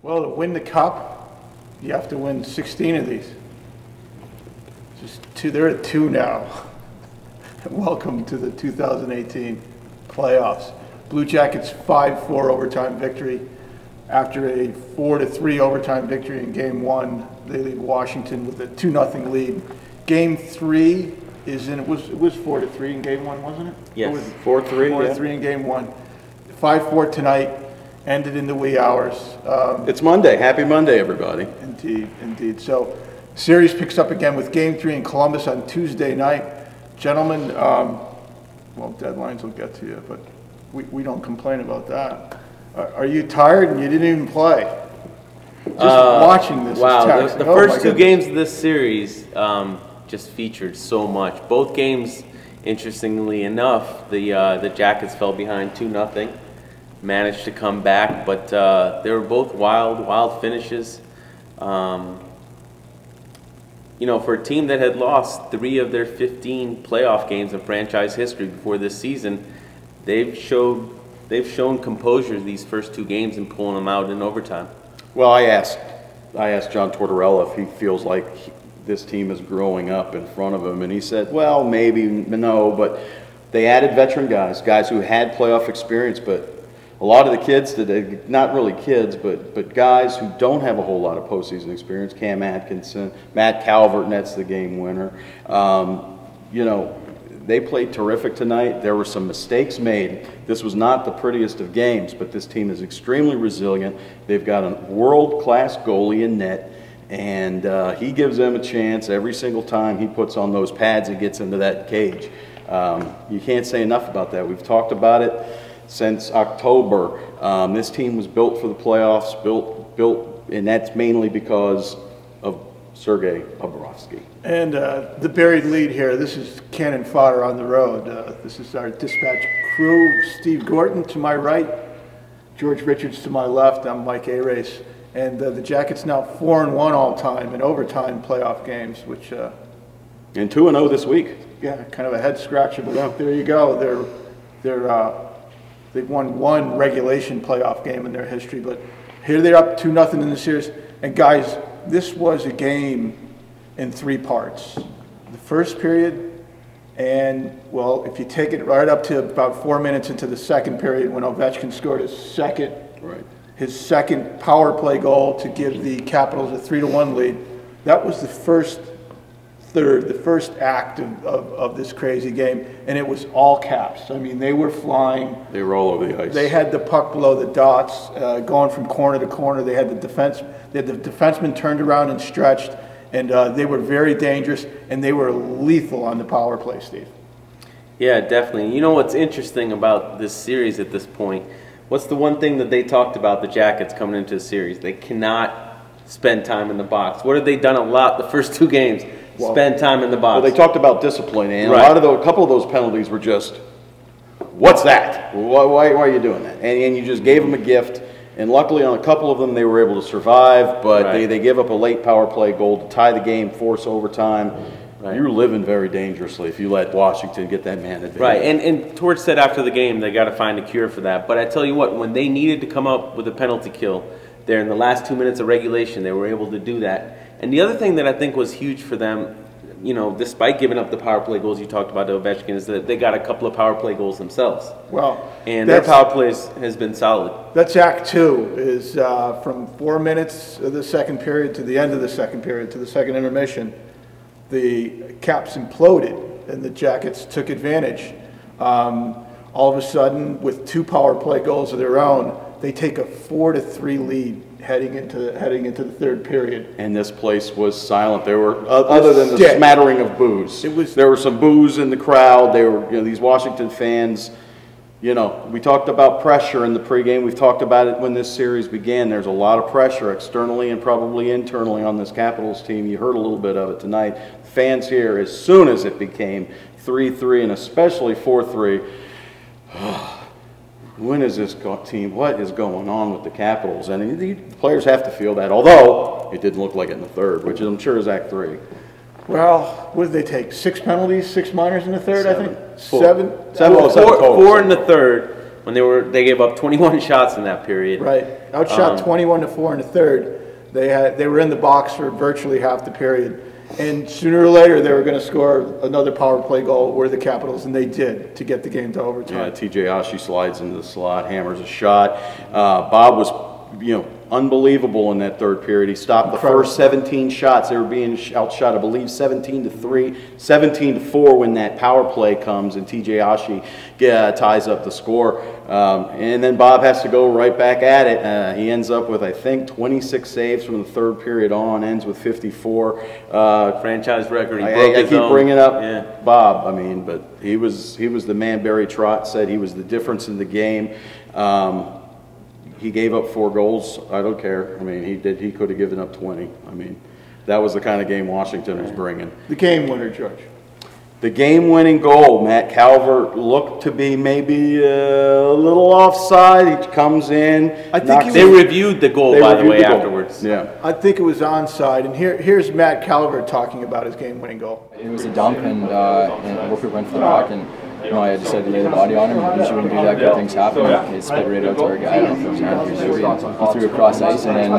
Well, to win the Cup, you have to win 16 of these. Just two. They're at 2 now. Welcome to the 2018 playoffs. Blue Jackets 5-4 overtime victory. After a 4-3 overtime victory in Game 1, they lead Washington with a 2-0 lead. Game 3 is in. It was 4-3 in Game 1, wasn't it? Yes. 4-3. 4-3 in Game 1. 5-4 tonight. Ended in the wee hours. It's Monday. Happy Monday, everybody. Indeed, indeed. So, series picks up again with Game 3 in Columbus on Tuesday night. Gentlemen, well, deadlines will get to you, but we don't complain about that. Are you tired and you didn't even play? Just watching this. Wow, the first 2 games of this series just featured so much. Both games, interestingly enough, the Jackets fell behind 2-0. Managed to come back, but they were both wild finishes. You know, for a team that had lost 3 of their 15 playoff games in franchise history before this season, they've shown composure these first 2 games and pulling them out in overtime. Well, I asked John Tortorella if he feels like this team is growing up in front of him, and he said, well, maybe, no, but they added veteran guys who had playoff experience, but a lot of the kids today, not really kids, but guys who don't have a whole lot of postseason experience, Cam Atkinson, Matt Calvert, and that's the game winner. You know, they played terrific tonight. There were some mistakes made. This was not the prettiest of games, but this team is extremely resilient. They've got a world-class goalie in net, and he gives them a chance every single time he puts on those pads and gets into that cage. You can't say enough about that. We've talked about it since October. This team was built for the playoffs, built, and that's mainly because of Sergei Bobrovsky. And the buried lead here, this is cannon fodder on the road. This is our dispatch crew. Steve Gorton to my right, George Richards to my left. I'm Mike Arace. And the Jackets now 4-1 all time in overtime playoff games, which... and 2-0 this week. Yeah, kind of a head scratcher, but there you go. They've won 1 regulation playoff game in their history, but here they're up 2-0 in the series. And guys, this was a game in 3 parts. The first period, and well, if you take it right up to about 4 minutes into the second period when Ovechkin scored his second power play goal to give the Capitals a 3-1 lead, that was the first third, the first act of this crazy game, and it was all caps. I mean, they were flying. They were all over the ice. They had the puck below the dots, going from corner to corner. They had the defenseman turned around and stretched, and they were very dangerous, and they were lethal on the power play, Steve. Yeah, definitely. You know what's interesting about this series at this point? What's the one thing that they talked about, the Jackets coming into the series? They cannot spend time in the box. What have they done a lot the first 2 games? Spend time in the box. Well, they talked about discipline, and a couple of those penalties were just, what's that? Why are you doing that? And you just gave them a gift, and luckily on a couple of them they were able to survive, but they give up a late power play goal to tie the game, force overtime. You're living very dangerously if you let Washington get that man advantage. Right, and Torch said after the game they got to find a cure for that. But I tell you what, when they needed to come up with a penalty kill there in the last 2 minutes of regulation, they were able to do that. And the other thing that I think was huge for them, you know, despite giving up the power play goals you talked about to Ovechkin, is that they got a couple of power play goals themselves. Well, and their power plays has been solid. That's Act 2, is from 4 minutes of the second period to the end of the second period, to the second intermission, the Caps imploded, and the Jackets took advantage. All of a sudden, with 2 power play goals of their own, they take a 4-3 lead heading into the third period. And this place was silent. There were, other than the smattering of boos, there were some boos in the crowd. There were, you know, these Washington fans. You know, we talked about pressure in the pregame. We've talked about it when this series began. There's a lot of pressure externally and probably internally on this Capitals team. You heard a little bit of it tonight. Fans here, as soon as it became 3-3 and especially 4-3, when is this team, what is going on with the Capitals? And the players have to feel that, although it didn't look like it in the third, which I'm sure is Act 3. Well, what did they take? 6 penalties, 6 minors in the third, I think? Four in the third. when they gave up 21 shots in that period. Right, outshot 21-4 in the third. They were in the box for virtually half the period, and sooner or later they were going to score another power play goal. Were the Capitals, and they did to get the game to overtime. Yeah, TJ Oshie slides into the slot, hammers a shot. Bob was, unbelievable in that third period. He stopped the first 17 shots. They were being outshot, I believe, 17-3, 17-4 when that power play comes, and TJ Oshie ties up the score. And then Bob has to go right back at it. He ends up with, I think, 26 saves from the third period on, ends with 54. Franchise record. He broke his own. I keep bringing up Bob. But he was the man. Barry Trotz said he was the difference in the game. He gave up 4 goals. I don't care. He could have given up 20. That was the kind of game Washington was bringing. The game winner, George. The game-winning goal, Matt Calvert looked to be maybe a little offside. He comes in. I think they reviewed the goal, by the way, afterwards. Yeah. I think it was onside. And here's Matt Calvert talking about his game-winning goal. It was a dump, and Rooker went for the puck, and I decided to lay the body on him. Usually when you do that, good things happen. It sped right out to our guy. I don't know if it was Andrew Zuri. He threw across ice, and then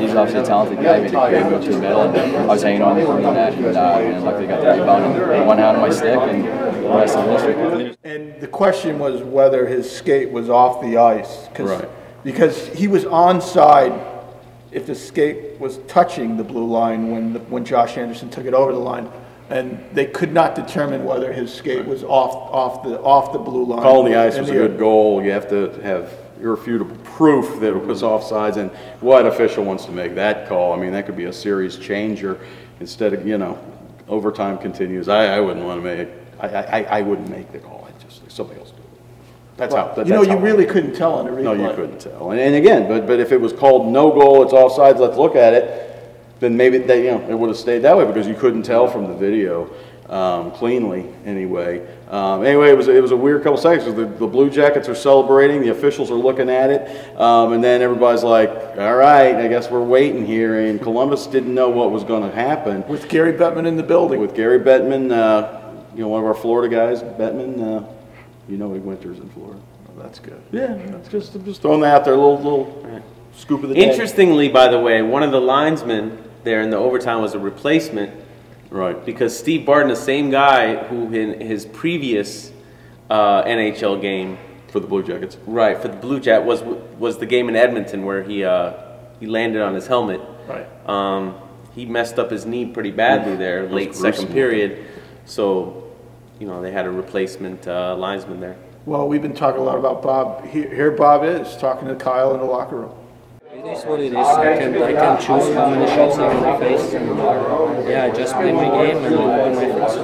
he's obviously a talented guy. He made a great move to the middle, and I was hanging on the corner of the net, and luckily got the rebound and one hand on my stick, and the rest of the history. And the question was whether his skate was off the ice, because he was onside if the skate was touching the blue line when Josh Anderson took it over the line. And they could not determine whether his skate was off the blue line. Calling the ice was a good goal. You have to have irrefutable proof that it was offsides. And what official wants to make that call? That could be a series changer. Instead of overtime continues. I wouldn't want to make. I wouldn't make the call. Somebody else do it. That's how. You really couldn't tell on the replay. No, you couldn't tell. And again, but if it was called no goal, it's offsides. Let's look at it. Then maybe it would have stayed that way because you couldn't tell from the video cleanly anyway. Anyway, it was a weird couple seconds because the Blue Jackets are celebrating, the officials are looking at it, and then everybody's like, all right, I guess we're waiting here. And Columbus didn't know what was going to happen. With Gary Bettman in the building. With Gary Bettman, one of our Florida guys, Bettman, he winters in Florida. Oh, that's good. Yeah, I'm just throwing that out there, a little scoop of the day. Interestingly, by the way, one of the linesmen there in the overtime was a replacement. Right. Because Steve Barton, the same guy who in his previous NHL game for the Blue Jackets. Right, for the Blue Jackets was the game in Edmonton where he landed on his helmet. Right. He messed up his knee pretty badly there, late second period. So, they had a replacement linesman there. Well, we've been talking a lot about Bob. Here Bob is talking to Kyle in the locker room. It is what it is. I can choose how many shots I want to face. And, I just play my game and do my things.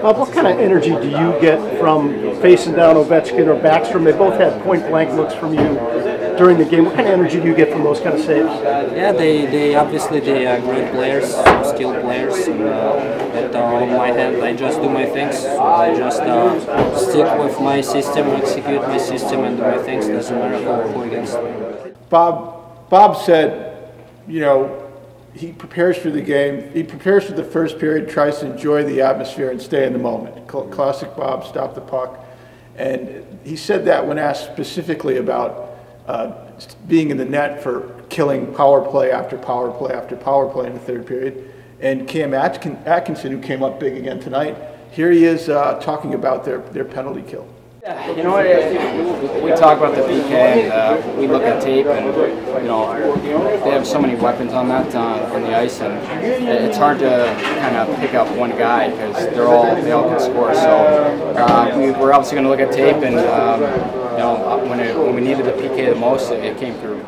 Bob, what kind of energy do you get from facing down Ovechkin or Backstrom? They both had point-blank looks from you during the game. What kind of energy do you get from those kind of saves? Yeah, they obviously they are great players, skilled players. But on my hand, I just do my things. So I just stick with my system, execute my system, and do my things. Doesn't matter who against me. Bob said, he prepares for the game. He prepares for the first period, tries to enjoy the atmosphere and stay in the moment. Classic Bob, stop the puck. And he said that when asked specifically about being in the net for killing power play after power play after power play in the third period. And Cam Atkinson, who came up big again tonight, here he is talking about their penalty kill. You know what, we talk about the PK, and we look at tape, and they have so many weapons on that on the ice, and it's hard to kind of pick up one guy because they all can score. So we're obviously going to look at tape, and when we needed the PK the most, it came through.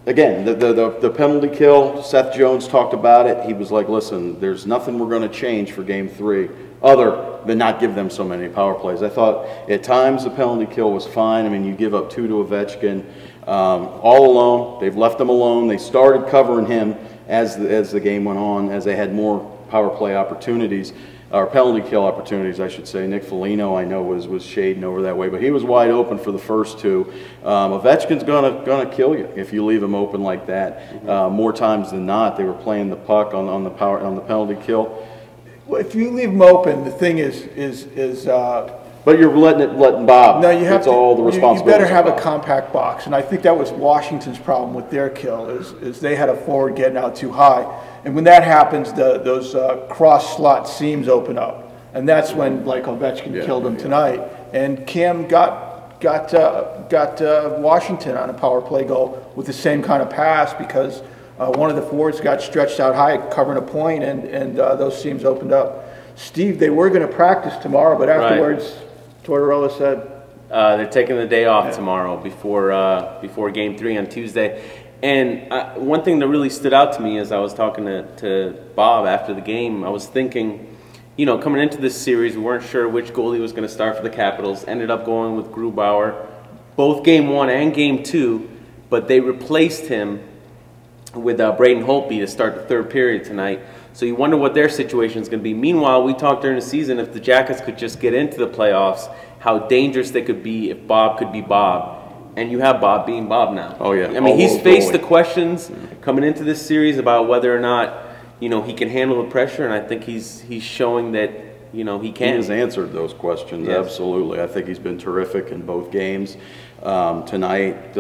Again, the penalty kill, Seth Jones talked about it. He was like, listen, there's nothing we're going to change for Game 3 other than not give them so many power plays. I thought at times the penalty kill was fine. You give up 2 to Ovechkin all alone. They've left him alone. They started covering him as the game went on, as they had more power play opportunities. Or penalty kill opportunities, I should say. Nick Foligno, I know, was shading over that way, but he was wide open for the first 2. Ovechkin's gonna kill you if you leave him open like that. More times than not, they were playing the puck on the penalty kill. Well, if you leave him open, the thing is But you're letting Bob. No, you have it's all the responsibility. You better have a compact box, and I think that was Washington's problem with their kill is they had a forward getting out too high, and when that happens, those cross slot seams open up, and that's when like Ovechkin killed him tonight, and Cam got Washington on a power play goal with the same kind of pass because one of the forwards got stretched out high covering a point, and those seams opened up. Steve, they were going to practice tomorrow, but afterwards. Tortorella said they're taking the day off tomorrow before Game 3 on Tuesday. And one thing that really stood out to me as I was talking to Bob after the game, I was thinking, you know, coming into this series, we weren't sure which goalie was going to start for the Capitals. Ended up going with Grubauer, both Game 1 and Game 2, but they replaced him with Braden Holtby to start the third period tonight. So you wonder what their situation is going to be. Meanwhile, we talked during the season if the Jackets could just get into the playoffs, how dangerous they could be if Bob could be Bob. And you have Bob being Bob now. Oh, yeah. I mean, he's faced the questions coming into this series about whether or not, you know, he can handle the pressure, and I think he's showing that, you know, he can. He has answered those questions, absolutely. I think he's been terrific in both games. Tonight,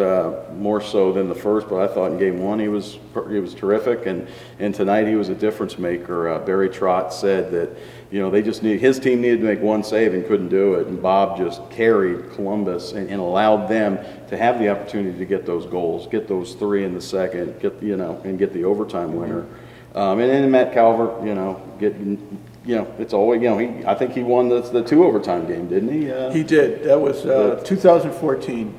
more so than the first, but I thought in Game 1 he was terrific, and tonight he was a difference maker. Barry Trotz said that, you know, his team needed to make one save and couldn't do it, and Bob just carried Columbus and allowed them to have the opportunity to get those goals, get those 3 in the second, and get the overtime winner. And then Matt Calvert, it's always, I think he won the 2 overtime game, didn't he? He did. That was 2014.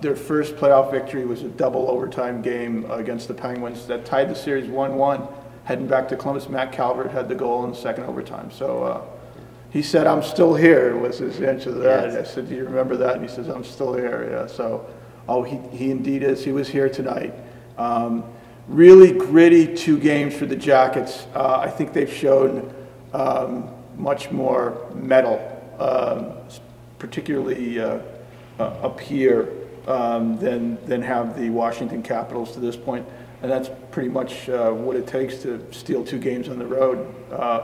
Their first playoff victory was a double overtime game against the Penguins that tied the series 1-1. Heading back to Columbus, Matt Calvert had the goal in the second overtime. So he said, "I'm still here," was his answer to that. Yes. I said, "Do you remember that?" And he says, "I'm still here." Yeah. So, he indeed is. He was here tonight. Really gritty 2 games for the Jackets. I think they've shown much more mettle, particularly up here, than have the Washington Capitals to this point. And that's pretty much what it takes to steal 2 games on the road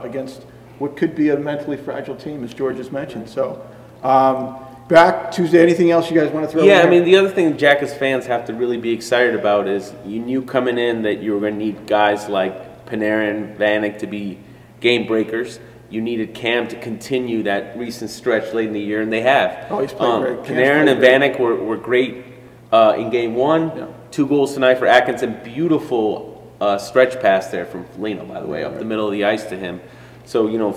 against what could be a mentally fragile team, as George has mentioned. So, back Tuesday. Anything else you guys want to throw in Yeah, there? I mean, the other thing Jackets fans have to really be excited about is you knew coming in that you were going to need guys like Panarin, Vanek to be game breakers. You needed Cam to continue that recent stretch late in the year, and they have. Oh, he's played great. Panarin and Vanek were great in Game 1. Yeah. 2 goals tonight for Atkins, and beautiful stretch pass there from Foligno, by the way, up the middle of the ice to him. So, you know,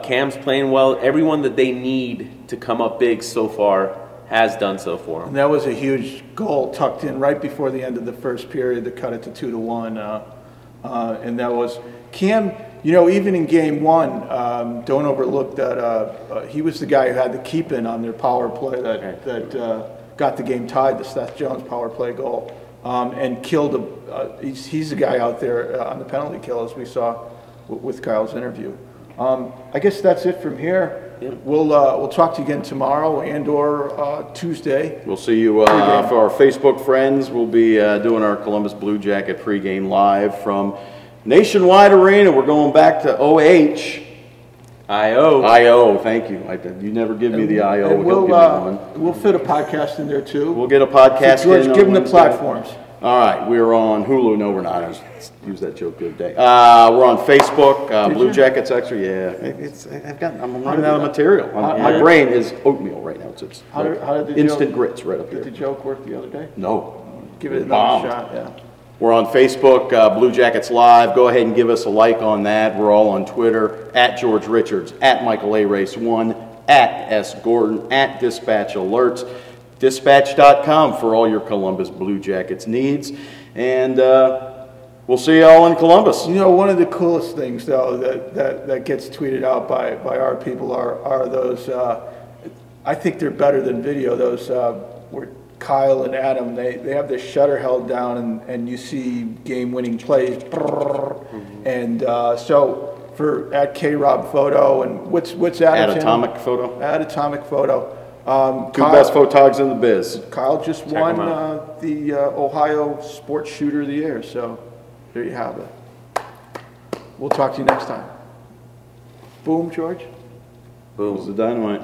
Cam's playing well. Everyone that they need to come up big so far has done so for him. And that was a huge goal tucked in right before the end of the first period to cut it to 2-1. And that was Cam. You know, even in Game 1, don't overlook that he was the guy who had the keep-in on their power play that got the game tied, the Seth Jones power play goal, and killed. He's the guy out there on the penalty kill, as we saw with Kyle's interview. I guess that's it from here. Yep. We'll talk to you again tomorrow and/or Tuesday. We'll see you for our Facebook friends. We'll be doing our Columbus Blue Jacket pregame live from Nationwide Arena. We're going back to OH. IO, thank you. You never give me the IO. We'll fit a podcast in there too. We'll get a podcast so George, give them the platforms. All right, we're on Hulu. No, we're not. I use that joke the other day. We're on Facebook. Blue Jackets Xtra. Yeah, I'm running out of material. My brain is oatmeal right now. It's how did instant grits right up there. Did the joke work the other day? No. Give it another shot. Yeah. We're on Facebook, Blue Jackets Live. Go ahead and give us a like on that. We're all on Twitter, at George Richards, at Michael A. Race 1, at S. Gordon, at Dispatch Alerts, dispatch.com for all your Columbus Blue Jackets needs. And we'll see you all in Columbus. You know, one of the coolest things, though, that gets tweeted out by our people are those, I think they're better than video, those where Kyle and Adam, they have the shutter held down and you see game-winning plays. And so for at K-Rob Photo and what's Adam? Atomic Photo. At Atomic Photo. Two best photogs in the biz. Kyle just won the Ohio Sports Shooter of the Year. So there you have it. We'll talk to you next time. Boom, George. It was the dynamite.